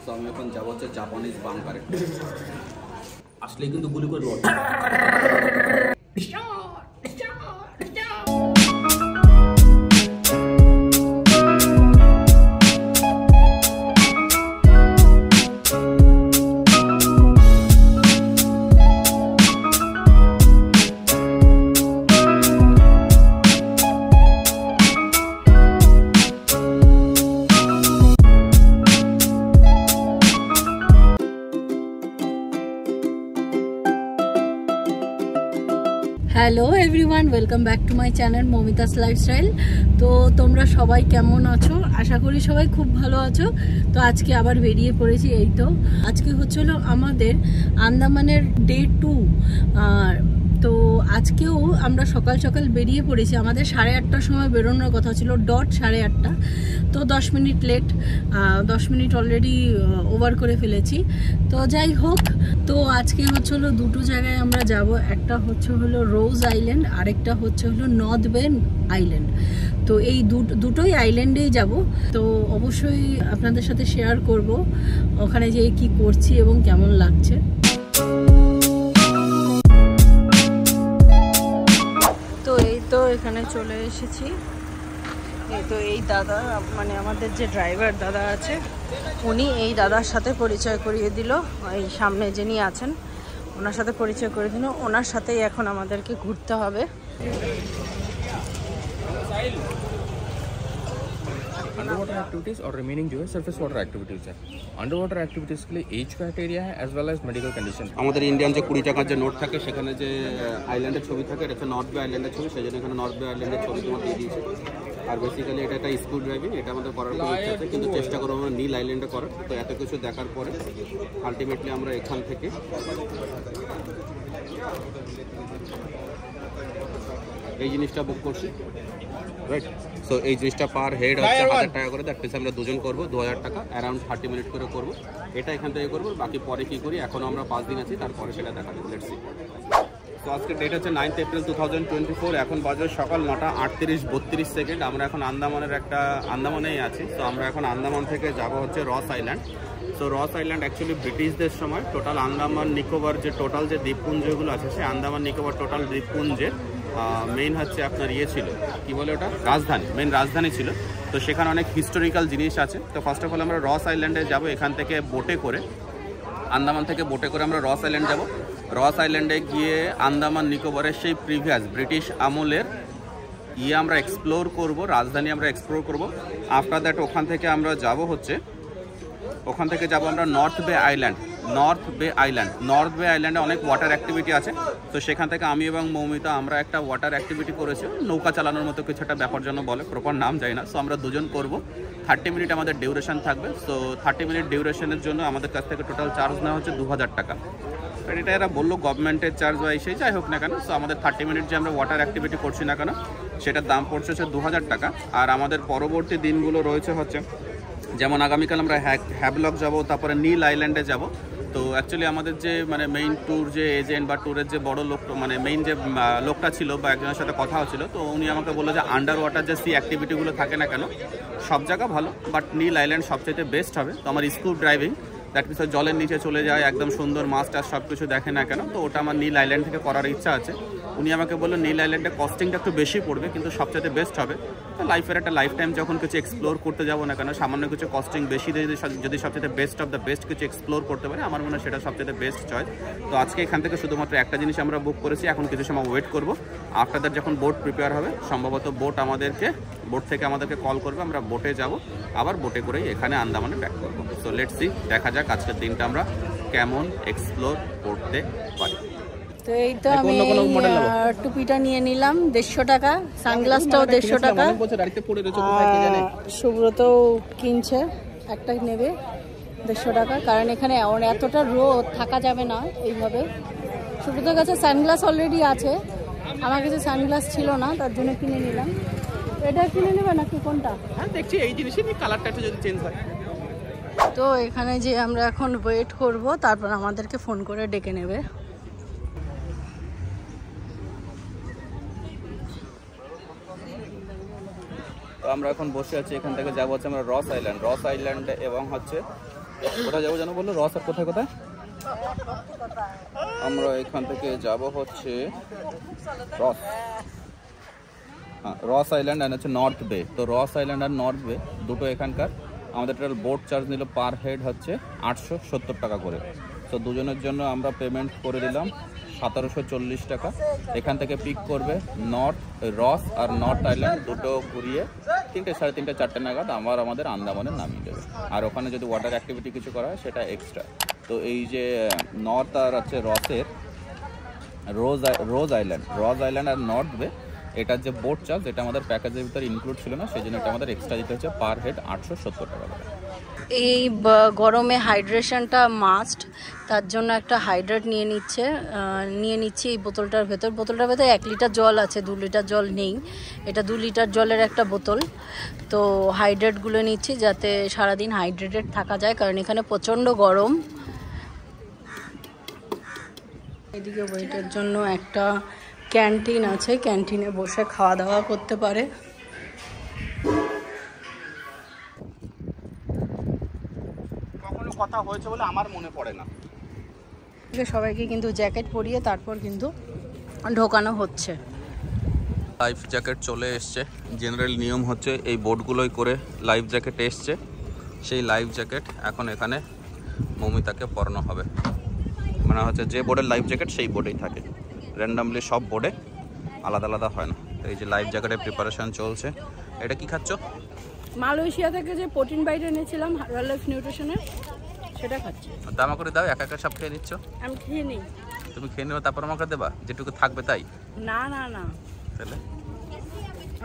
তো আমি এখন যাবো হচ্ছে জাপানিজ বাংকারে, আসলে কিন্তু গুলি করে rod. Hello everyone, welcome back to my channel মমিতাস lifestyle. তো তোমরা সবাই কেমন আছো? আশা করি সবাই খুব ভালো আছো। তো আজকে আবার বেরিয়ে পড়েছি। এই তো আজকে হচ্ছিল আমাদের আন্দামানের ডে 2। তো আজকেও আমরা সকাল সকাল বেরিয়ে পড়েছি। আমাদের 8:30টার সময় বেরোনোর কথা ছিল, ডট 8:30। তো 10 minute late, 10 minute already over করে ফেলেছি। তো যাই হোক, তো আজকে হচ্ছিল দুটো জায়গায় আমরা যাব। একটা হলো রোজ আইল্যান্ড, আরেকটা হলো নর্থ বে আইল্যান্ড। তো এই দুটোই আইল্যান্ডেই যাব। তো অবশ্যই আপনাদের সাথে শেয়ার করব ওখানে যেয়ে কি করছি এবং কেমন লাগছে। তো এই তো এখানে চলে এসেছি। এই তো এই দাদা, মানে আমাদের যে ড্রাইভার দাদা আছে, উনি এই দাদার সাথে পরিচয় করিয়ে দিল। এই সামনে যিনি আছেন ওনার সাথে পরিচয় করে দিল। ওনার সাথেই এখন আমাদেরকে ঘুরতে হবে। अंडरवाटर एक्टिविटीज और रिमेनिंग जो है सरफेस वाटर एक्टिविटीज है। अंडरवाटर एक्टिविटीज के लिए एज क्राइटेरिया है as well as medical condition. আমাদের ইন্ডিয়ান যে 20 টাকার যে নোট থাকে, সেখানে যে আইল্যান্ডের ছবি থাকে, এটা হচ্ছে নর্থ বে আইল্যান্ডের ছবি, সেই জন্য এখানে নর্থ বে আইল্যান্ডের ছবি তোমার দিয়ে দিয়েছে। আর বেসিক্যালি এটা একটা স্কুল ড্রাইভিং, এটা আমাদের করার খুব ইচ্ছা আছে, কিন্তু চেষ্টা করবো আমরা নীল আইল্যান্ডে করার। তো এত কিছু দেখার পরে আলটিমেটলি আমরা এখান থেকে এই জিনিসটা বুক করছি, রাইট? সো এই জিনিসটা পার হেড হচ্ছে 1000 টাকা করে। দ্যাট মিনস আমরা দুজন করবো 2000 টাকা, অ্যারাউন্ড 30 মিনিট করে করবো। এটা এখান থেকে করবো, বাকি পরে কি করি, এখনও আমরা 5 দিন আছি, তারপরে সেটা দেখা যাবে। Let's see. তো আজকে ডেট হচ্ছে 9 এপ্রিল 2024। এখন বাজে সকাল 9টা 38:32। আমরা এখন আন্দামানেই আছি। তো আমরা এখন আন্দামান থেকে যাব হচ্ছে রস আইল্যান্ড। তো রস আইল্যান্ড অ্যাকচুয়ালি ব্রিটিশদের সময় টোটাল আন্দামান নিকোবর যে টোটাল যে দ্বীপপুঞ্জগুলো আছে, সেই আন্দামান নিকোবর টোটাল দ্বীপপুঞ্জের মেইন হচ্ছে আপনার ছিল, কি বলে ওটা, রাজধানী, মেইন রাজধানী ছিল। তো সেখানে অনেক হিস্টোরিক্যাল জিনিস আছে। তো ফার্স্ট অফ অল আমরা রস আইল্যান্ডে যাব। এখান থেকে বোটে করে, আন্দামান থেকে বোটে করে আমরা রস আইল্যান্ড যাব। রস আইল্যান্ডে গিয়ে আন্দামান নিকোবরের সেই প্রিভিয়াস ব্রিটিশ আমলের আমরা এক্সপ্লোর করব, রাজধানী আমরা এক্সপ্লোর করব। আফটার দ্যাট ওখান থেকে আমরা যাব আমরা নর্থ বে আইল্যান্ড। নর্থ বে আইল্যান্ডে অনেক ওয়াটার অ্যাক্টিভিটি আছে। তো সেখান থেকে আমি এবং মৌমিতা আমরা একটা ওয়াটার অ্যাক্টিভিটি করেছি, নৌকা চালানোর মতো কিছু একটা ব্যাপার জন্য বলে, প্রপার নাম যাই না। সো আমরা দুজন করব, 30 মিনিট আমাদের ডিউরেশন থাকবে। সো 30 মিনিট ডিউরেশনের জন্য আমাদের কাছ থেকে টোটাল চার্জ নেওয়া হচ্ছে 2000 টাকা। এটা এরা বললো গভর্নমেন্টের চার্জ বা সেই যাই হোক না কেন। সো আমাদের 30 মিনিট যে আমরা ওয়াটার অ্যাক্টিভিটি করছি না কেন, সেটার দাম পড়ছে হচ্ছে 2000 টাকা। আর আমাদের পরবর্তী দিনগুলো রয়েছে হচ্ছে, যেমন আগামীকাল আমরা হ্যাভলক যাব, তারপরে নীল আইল্যান্ডে যাব। তো অ্যাকচুয়ালি আমাদের যে মানে মেইন ট্যুর যে এজেন্ট বা ট্যুরের যে বড় লোক, মানে মেইন যে লোকটা ছিল বা একজনের সাথে কথা হচ্ছিল, তো উনি আমাকে বললো যে আন্ডার ওয়াটার যে সি অ্যাক্টিভিটিগুলো থাকে না কেন, সব জায়গা ভালো, বাট নীল আইল্যান্ড সবচেয়ে বেস্ট হবে। তো আমার স্কুল ড্রাইভিং, দ্যাট মিনস জলের নিচে চলে যায়, একদম সুন্দর মাছ টাছ সব কিছু দেখে না কেন, তো ওটা আমার নীল আইল্যান্ড থেকে করার ইচ্ছা আছে। উনি আমাকে বললো নীল আইল্যান্ডে কস্টিংটা একটু বেশি পড়বে, কিন্তু সবচেয়ে বেস্ট হবে। তো লাইফের একটা লাইফ টাইম যখন কিছু এক্সপ্লোর করতে যাবো না কেন, সামান্য কিছু কস্টিং বেশি দিয়ে যদি সবচেয়ে বেস্ট অফ দ্য বেস্ট কিছু এক্সপ্লোর করতে পারি, আমার মনে হয় সেটা সবচেয়ে বেস্ট চয়েস। তো আজকে এখান থেকে শুধুমাত্র একটা জিনিস আমরা বুক করেছি, এখন কিছু সময় ওয়েট করবো। আফটার দ্যাট যখন বোট প্রিপেয়ার হবে, সম্ভবত বোট থেকে আমাদেরকে কল করবে, আমরা বোটে যাব, আবার বোটে করেই এখানে আন্দামানে ব্যাক করবো। সো লেটস সি, দেখা যাক আজকের দিনটা আমরা কেমন এক্সপ্লোর করতে পারি। তো এই তো আমি টুপিটা নিয়ে নিলাম 150 টাকা, সানগ্লাসটাও 150 টাকা। সুব্রত কিনছে, একটা নেবে 150 টাকা, কারণ এখানে এতটা রোদ থাকা যাবে না এইভাবে। সুব্রতর কাছে সানগ্লাস অলরেডি আছে, আমার কাছে সানগ্লাস ছিল না, তার জন্য কিনে নিলাম। এটা কিনে নেবে নাকি কোনটা? হ্যাঁ দেখছি এই জিনিসই, কালারটা একটু যদি চেঞ্জ হয়। তো এখানে যে আমরা এখন ওয়েট করব, তারপর আমাদেরকে ফোন করে ডেকে নেবে। তো আমরা এখন বসে আছি, এখান থেকে যাবো হচ্ছে আমরা রস আইল্যান্ড এবং হচ্ছে কোথায় যাবো জানো বললো? রস আর কোথায় কোথায়? আমরা এখান থেকে যাব হচ্ছে রস, হ্যাঁ রস আইল্যান্ড আর হচ্ছে নর্থ বে। তো রস আইল্যান্ড আর নর্থ বে দুটো এখানকার। আমাদের টোটাল বোট চার্জ নিল পার হেড হচ্ছে 870 টাকা করে। তো দুজনের জন্য আমরা পেমেন্ট করে দিলাম 1740 টাকা। এখান থেকে পিক করবে রস আর নর্থ আইল্যান্ড দুটো ঘুরিয়ে 3টে, 3:30, 4টে নাগাদ আমাদের আন্দামানে নামিয়ে দেবে। আর ওখানে যদি ওয়াটার অ্যাক্টিভিটি কিছু করা হয় সেটা এক্সট্রা। তো এই যে নর্থ আর হচ্ছে রসের রস আইল্যান্ড আর নর্থ বে, এটার যে বোট চার্জ এটা আমাদের প্যাকেজের ভিতরে ইনক্লুড ছিল না, সেই জন্য এটা আমাদের এক্সট্রা দিতে হচ্ছে পার হেড 870 টাকা করে। এই গরমে হাইড্রেশনটা মাস্ট, তার জন্য একটা হাইড্রেট নিয়ে নিচ্ছি এই বোতলটার ভেতর। 1 লিটার জল আছে, 2 লিটার জল নেই। এটা 2 লিটার জলের একটা বোতল। তো হাইড্রেটগুলো নিচ্ছি যাতে সারাদিন হাইড্রেটেড থাকা যায়, কারণ এখানে প্রচণ্ড গরম। এদিকে ওয়েটের জন্য একটা ক্যান্টিন আছে, ক্যান্টিনে বসে খাওয়া দাওয়া করতে পারে। কখনো কথা হয়েছে বলে আমার মনে পড়ে না। সবাইকে কিন্তু জ্যাকেট পরিয়ে তারপর কিন্তু ঢোকানো হচ্ছে। লাইফ জ্যাকেট চলে এসছে। জেনারেল নিয়ম হচ্ছে এই বোটগুলোই করে লাইফ জ্যাকেট এসছে। সেই লাইফ জ্যাকেট এখন এখানে মৌমিতাকে পরানো হবে। মানে হচ্ছে যে বোর্ডের লাইফ জ্যাকেট সেই বোর্ডেই থাকে, র্যান্ডামলি সব বোর্ডে আলাদা আলাদা হয় না। এই যে লাইফ জ্যাকেটের প্রিপারেশন চলছে। এটা কি খাচ্ছ? মালয়েশিয়া থেকে যে প্রোটিন বাইট এনেছিলাম রয়্যাল লাইফ নিউট্রিশনের, সেটা খাচ্ছি। দামা করে দাও, একা একা সব খেয়ে নিচ্ছ। আমি খেয়ে নিই। তুমি খেয়ে নেবে তারপর আমাকে দেবা, যেটুকু থাকবে তাই? না না না, তাহলে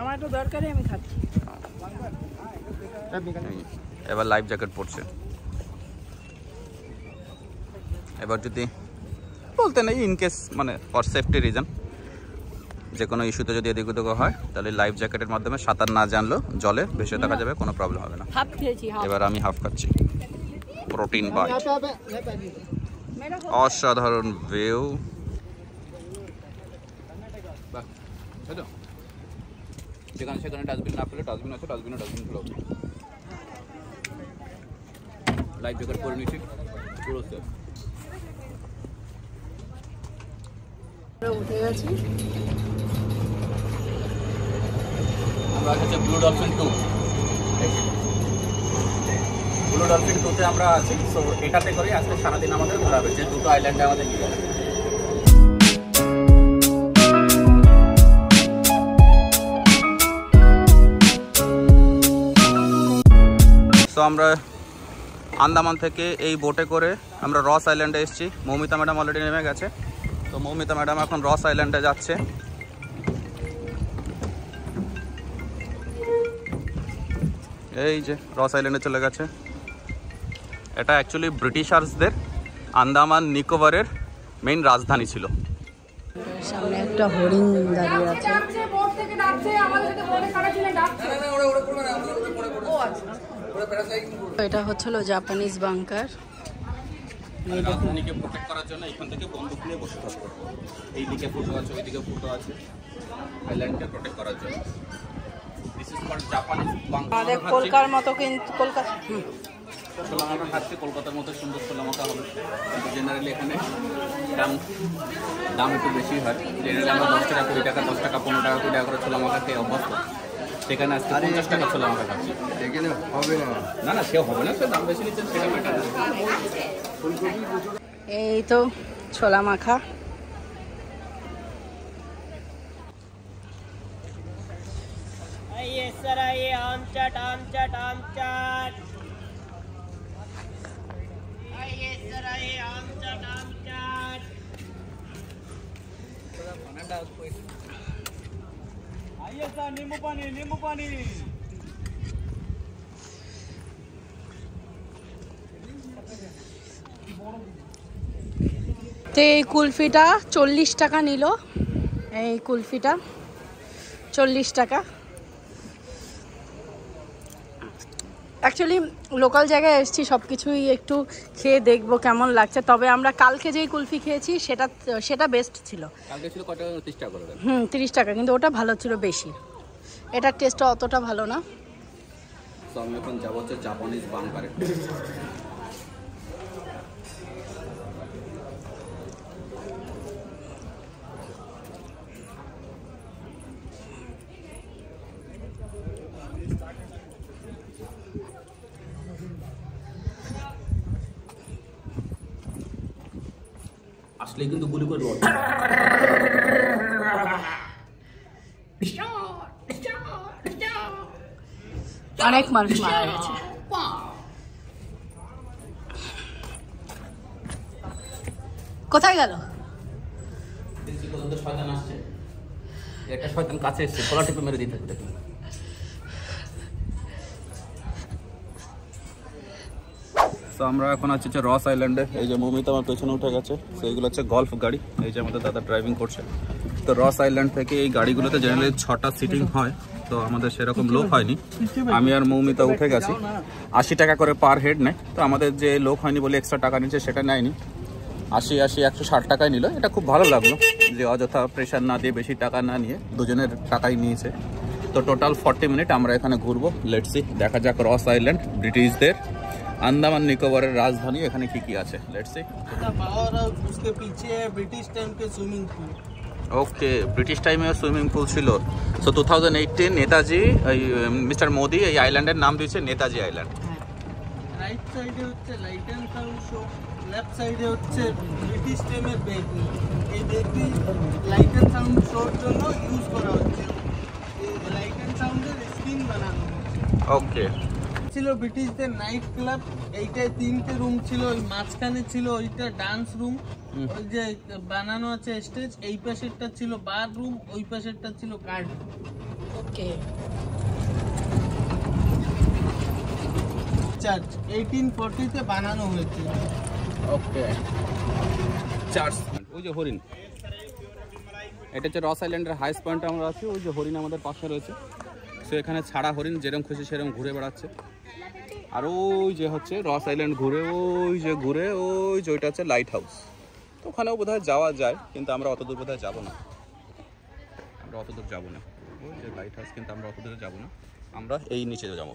আমার তো দরকারই, আমি খাচ্ছি। এবার লাইফ জ্যাকেট পড়ছে। এবার যদি বলতে নেই ইনকেস মানে ফর সেফটি রিজন যে কোনো ইস্যুতে যদি এদিক ওদিক হয়, তাহলে লাইফ জ্যাকেটের মাধ্যমে সাঁতার না জানলেও জলে ভেসে থাকা যাবে, কোনো প্রবলেম হবে না। হাফ খেয়েছি। এবার আমি হাফ খাচ্ছি। প্রোটিন বাইট, অসাধারণ ভিউ। যেখানে সেখানে ডাস্টবিন না ফেলে, ডাস্টবিন আছে ডাস্টবিনে ডাস্টবিন ফেলো। লাইফ জ্যাকেট পরে নিচ্ছি, পুরো সেফ। উঠে গেছি। আমরা হচ্ছে ব্লু ডলফিন 2, ব্লু ডলফিন 2তে আমরা আছি। সো এটাতে করে আজকে সারাদিন আমাদের ঘোরাবে, যে দুটো আইল্যান্ডে আমাদের নিয়ে যাবে। তো আমরা আন্দামান থেকে এই বোটে করে আমরা রস আইল্যান্ডে এসেছি। মৌমিতা ম্যাডাম অলরেডি নেমে গেছে। তো মৌমিতা ম্যাডাম এখন রস আইল্যান্ডে যাচ্ছে। এই যে রস আইল্যান্ডে চলে গেছে। এটা অ্যাকচুয়ালি ব্রিটিশার্সদের আন্দামান নিকোবরের মেইন রাজধানী ছিল। সামনে একটা হরিণ দাঁড়িয়ে আছে। এটা হচ্ছিল জাপানিজ বাংকার। রাজধানীকে প্রোটেক্ট করার জন্য এখান থেকে বন্দুক নিয়ে বসে থাকতো। এইদিকে ফুটো আছে, ওইদিকে ফুটো আছে, আইল্যান্ডকে প্রোটেক্ট করার জন্য। This is called Japanese bunker. আমাদের কলকাতার মতো, কিন্তু কলকাতা সোলামাকা খাচ্ছে কলকাতার মতো সুন্দর সোলামাকা হবে, কিন্তু জেনারেলি এখানে দাম একটু বেশি হয়। জেনারেলি আমরা 10 টাকা 20 টাকা 10 টাকা 15 টাকা 20 টাকা করে সোলামাকা খেয়ে অভ্যস্ত। সেখানে আজকে 50 টাকা সোলামাকা খাচ্ছি। এখানে হবে না, না সে হবে না, সে দাম বেশি নিচ্ছেন সেটা ম্যাটার না। এই তো ছোলা মাখা। आइए सर आइए, आम चाट आम चाट आम चाट। आइए सर आइए, आम चाट आम चाट। आइए सर, नींबू पानी नींबू पानी। তো এই কুলফিটা 40 টাকা নিল। এই কুলফিটা 40 টাকা। অ্যাকচুয়ালি লোকাল জায়গায় এসেছি, সব কিছুই একটু খেয়ে দেখবো কেমন লাগছে। তবে আমরা কালকে যেই কুলফি খেয়েছি সেটা বেস্ট ছিল। কালকে ছিল কত? 30 টাকা করে। 30 টাকা, কিন্তু ওটা ভালো ছিল বেশি। এটার টেস্টটা অতটা ভালো না। তো আমি এখন যাবো হচ্ছে জাপানিজ বাংকারে। আসলে কিন্তু গুলি করে লড়। অনেক মানুষ মারা গেছে। কোথায় গেল? শয়তান আসছে, একটা শয়তান কাছে এসছে, গলা টিপে মেরে দিতে হবে। দেখুন তো আমরা এখন আছি হচ্ছে রস আইল্যান্ডে। এই যে মৌমিতা আমার পেছনে উঠে গেছে, তো এইগুলো হচ্ছে গল্ফ গাড়ি, এই যে আমাদের দাদা ড্রাইভিং করছে। তো রস আইল্যান্ড থেকে এই গাড়িগুলোতে জেনারেলি 6টা সিটিং হয়, তো আমাদের সেরকম লোক হয়নি। আমি আর মৌমিতা উঠে গেছি। 80 টাকা করে পার হেড নেয়, তো আমাদের যে লোক হয়নি বলে এক্সট্রা টাকা নিচ্ছে সেটা নেয়নি। 160 টাকায় নিল। এটা খুব ভালো লাগলো যে অযথা প্রেশার না দিয়ে বেশি টাকা না নিয়ে দুজনের টাকাই নিয়েছে। তো টোটাল 40 মিনিট আমরা এখানে ঘুরবো। লেটস সি, দেখা যাক রস আইল্যান্ড ব্রিটিশদের अंडमान निकोबार राजधानी एखाने की আছে लेट्स सी। पावर हाउस उसके पीछे है ब्रिटिश टाइम के swimming pool. Okay, British time में स्विमिंग पूल ছিল। सो 2018 নেতাজি মিস্টার মোদি এই আইল্যান্ডের নাম দিয়েছে নেতাজি আইল্যান্ড। রাইট সাইডে হচ্ছে light and sound show, left সাইডে হচ্ছে ব্রিটিশ টাইমের বেকরি। এই বেকরি লাইট এন্ড সাউন্ড শোর জন্য ইউজ করা হচ্ছে। এই লাইট এন্ড সাউন্ডের স্ক্রিন বানানো হচ্ছে। ওকে, ছিল ব্রিটিশদের নাইট ক্লাব। এইটায় 3টে রুম ছিল, ওই মাঝখানে ছিল ওইটা ডান্স রুম, ওই যে বানানো আছে স্টেজ। এই পাশেরটা ছিল বার রুম, ওই পাশেরটা ছিল গার্ড রুম। ওকে, চার্চ 1840 তে বানানো হয়েছে। ওকে, চার্চ। ওই যে হরিণ, এটা হচ্ছে রস আইল্যান্ডের হাইস্ট পয়েন্ট আমরা আছি। ওই যে হরিণ আমাদের পাশে রয়েছে। সো এখানে ছাড়া হরিণ যেরকম খুশি সেরকম ঘুরে বেড়াচ্ছে। আর ওই যে হচ্ছে রস আইল্যান্ড ঘুরে, ওই যে ঘুরে ওই যে ওইটা হচ্ছে লাইট হাউস। তো ওখানেও বোধহয় যাওয়া যায়, কিন্তু আমরা অত দূর বোধহয় যাবো না। আমরা অত দূর যাবো না, ওই যে লাইট হাউস, কিন্তু আমরা অত দূরে যাবো না। আমরা এই নিচে যাবো,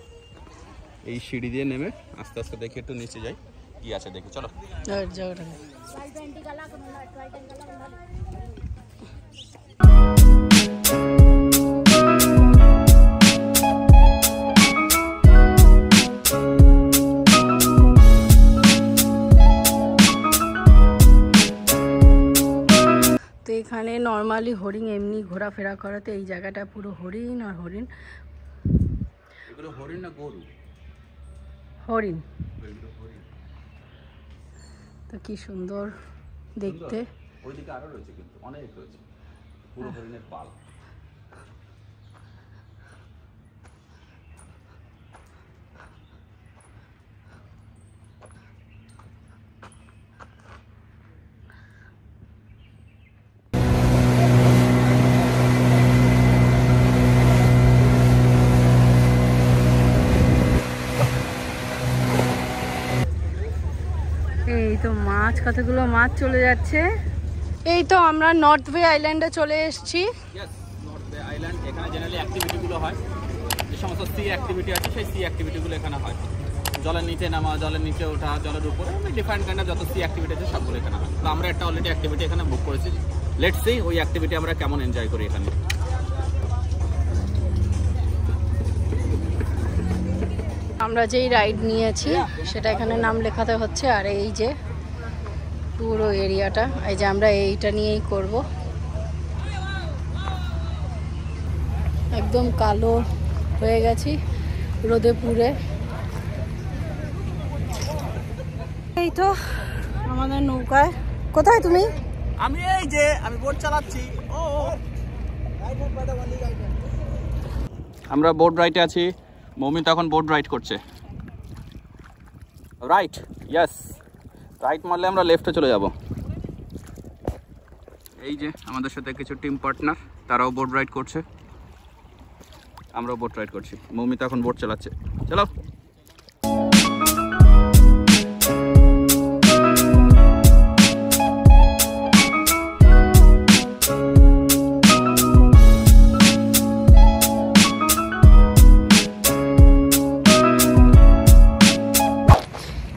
এই সিঁড়ি দিয়ে নেমে আস্তে আস্তে দেখি, একটু নিচে যাই কি আছে দেখি। চলো। এখানে নর্মালি হরিণ এমনি ঘোরাফেরা করাতে এই জায়গাটা পুরো হরিণ আর হরিণ। এগুলো হরিণ না গরু? হরিণ। তো কি সুন্দর দেখতে। ওইদিকে আরো রয়েছে, কিন্তু অনেক রয়েছে, পুরো হরিণের পাল। এই তো মাছ, কতগুলো মাছ চলে যাচ্ছে। এই তো আমরা নর্থ বে আইল্যান্ডে চলে এসেছি। নর্থ বে আইল্যান্ড, এখানে জেনারেলি অ্যাক্টিভিটিগুলো হয়, যে সমস্ত সি অ্যাক্টিভিটি আছে সেই সি অ্যাক্টিভিটিগুলো এখানে হয়। জলের নিচে নামা, জলের নিচে ওঠা, জলের উপরে, ডিফারেন্ট কাইন্ড অফ যত সি অ্যাক্টিভিটি আছে সবগুলো এখানে হয়। তো আমরা একটা অলরেডি অ্যাক্টিভিটি এখানে বুক করেছি। লেটস সি ওই অ্যাক্টিভিটি আমরা কেমন এনজয় করি এখানে। আমরা যেই রাইড নিয়েছি সেটা এখানে নাম লেখাতে হচ্ছে। আর এই যে পুরো এরিয়াটা, এই যে আমরা এইটা নিয়েই করব। একদম কালো হয়ে গেছি রোদে পুড়ে। এই তো আমাদের নৌকায়। কোথায় তুমি? আমি এই যে আমি বোট চালাচ্ছি। ও আমরা বোট রাইডে আছি। মৌমিতা এখন বোট রাইড করছে। রাইট, ইয়েস, রাইট মারলে আমরা লেফটে চলে যাব। এই যে আমাদের সাথে কিছু টিম পার্টনার, তারাও বোট রাইড করছে, আমরাও বোট রাইড করছি। মৌমিতা এখন বোট চালাচ্ছে। চলো।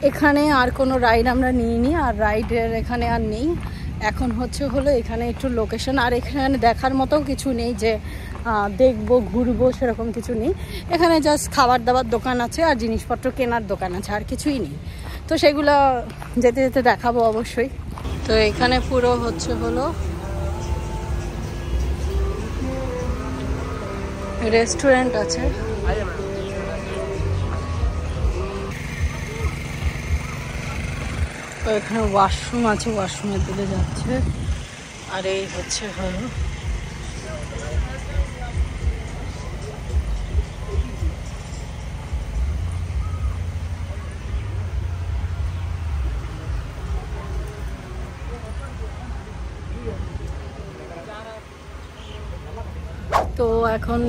এখানে আর কোনো রাইড আমরা নিইনি, আর রাইডের এখানে আর নেই। এখন হলো এখানে একটু লোকেশন, আর এখানে দেখার মতো কিছু নেই যে দেখবো ঘুরবো, সেরকম কিছু নেই। এখানে জাস্ট খাবার দাবার দোকান আছে আর জিনিসপত্র কেনার দোকান আছে, আর কিছুই নেই। তো সেগুলো যেতে যেতে দেখাবো অবশ্যই। তো এখানে পুরো হচ্ছে হলো রেস্টুরেন্ট আছে। তো এখানে ওয়াশরুম আছে, ওয়াশরুমের দিকে যাচ্ছে। আর এই হচ্ছে হলো তো এখন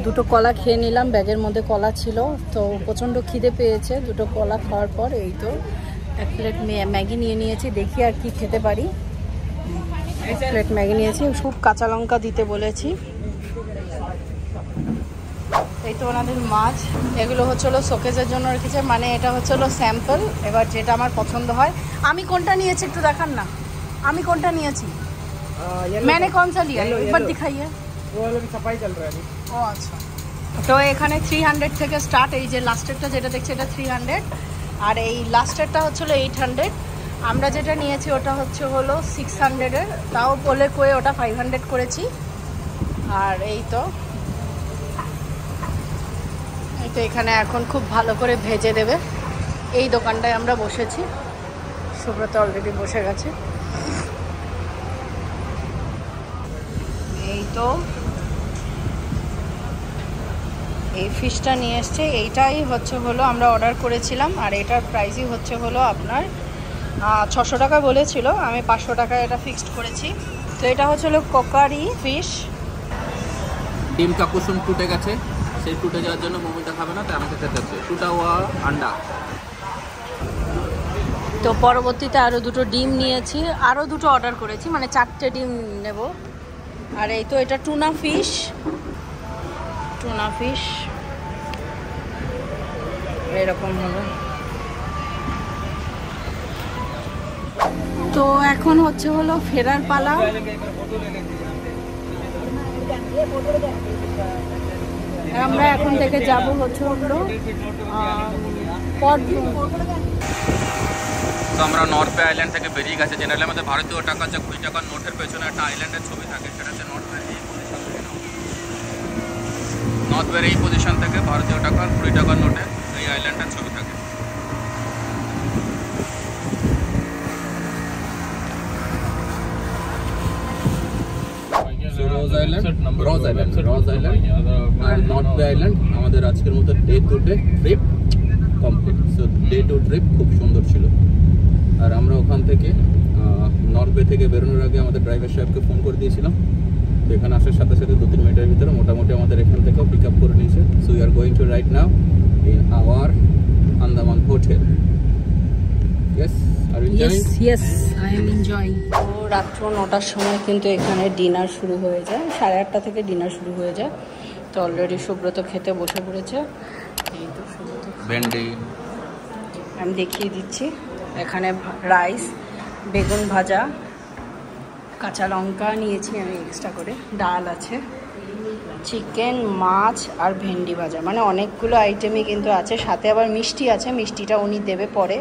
দুটো কলা খেয়ে নিলাম, ব্যাগের মধ্যে কলা ছিল। তো প্রচণ্ড খিদে পেয়েছে, দুটো কলা খাওয়ার পর এই তো এক প্লেট ম্যাগি নিয়ে নিয়েছি, দেখি আর কি খেতে পারি। এক প্লেট ম্যাগি নিয়েছি, খুব কাঁচা লঙ্কা দিতে বলেছি। এই তো ওনাদের মাছ, এগুলো হচ্ছে হলো শোকেজের জন্য রেখেছে, মানে এটা হচ্ছে হলো স্যাম্পল। এবার যেটা আমার পছন্দ হয়, আমি কোনটা নিয়েছি একটু দেখান না, আমি কোনটা নিয়েছি। मैंने कौन सा लिया एक बार दिखाइए। वो वाला भी सफाई चल रहा है अभी। ও আচ্ছা। তো এখানে 300 থেকে স্টার্ট, এই যে লাস্টেরটা যেটা দেখছি এটা 300, আর এই লাস্টেরটা হচ্ছিল 800। আমরা যেটা নিয়েছি ওটা হচ্ছে হলো 600-এর, তাও বলে কয়ে ওটা 500 করেছি। আর এই তো এখানে এখন খুব ভালো করে ভেজে দেবে। এই দোকানটায় আমরা বসেছি, সুব্রত অলরেডি বসে গেছে। এই তো এই ফিশটা নিয়ে এসছে, এইটাই হচ্ছে হলো আমরা অর্ডার করেছিলাম। আর এটার প্রাইসই হচ্ছে হলো আপনার 600 টাকা বলেছিল, আমি 500 টাকা এটা ফিক্সড করেছি। তো এটা হচ্ছে হলো কোকারি ফিশ। ডিমটা কুসুম টুটে গেছে, সেই টুটে যাওয়ার জন্য মমিতা খাবে না, তাই আমাকে খেতে হচ্ছে। টুটা হওয়া আন্ডা। তো পরবর্তীতে আরও দুটো ডিম নিয়েছি, আরও দুটো অর্ডার করেছি, মানে 4টে ডিম নেব। আর এই তো এটা টুনা ফিশ, টুনা ফিশ এরকম হলো। তো এখন হচ্ছে হলো ফেরার পালা। আমরা এখন থেকে যাব হচ্ছে হলো তো আমরা নর্থ বে আইল্যান্ড থেকে বেরিয়ে গেছে। জেনারেলি আমাদের ভারতীয় টাকা যে 20 টাকার নোটের পেছনে একটা আইল্যান্ডের ছবি থাকে, সেটা হচ্ছে নর্থ বে। নর্থ বের এই পজিশন থেকে ভারতীয় টাকার 20 টাকার নোটে এই আইল্যান্ডের ছবি থাকে। রোজ আইল্যান্ড আর নর্থ বে আইল্যান্ড আমাদের আজকের মতো day two day trip complete. So day two trip খুব সুন্দর ছিল। আর আমরা ওখান থেকে নর্থ বে থেকে বেরোনোর আগে আমাদের ড্রাইভার সাহেবকে ফোন করে দিয়েছিলাম। তো এখানে আসার সাথে সাথে 2-3 মিনিটের ভিতরে মোটামুটি আমাদের এখান থেকেও পিক আপ করে নিয়েছে। So we are going to right now in our Andaman hotel. Yes, আর ইয়েস আই এম এনজয়িং। তো রাত্র 9টার সময় কিন্তু এখানে ডিনার শুরু হয়ে যায়, 8:30 থেকে ডিনার শুরু হয়ে যায়। তো অলরেডি সুব্রত খেতে বসে পড়েছে। এই তো সুব্রত ভেন্ডি আমি দেখিয়ে দিচ্ছি। এখানে রাইস, বেগুন ভাজা, কাঁচা লঙ্কা নিয়েছি আমি এক্সট্রা করে, ডাল আছে, চিকেন, মাছ আর ভেন্ডি ভাজা, মানে অনেকগুলো আইটেমই কিন্তু আছে। সাথে আবার মিষ্টি আছে, মিষ্টিটা উনি দেবে পরে।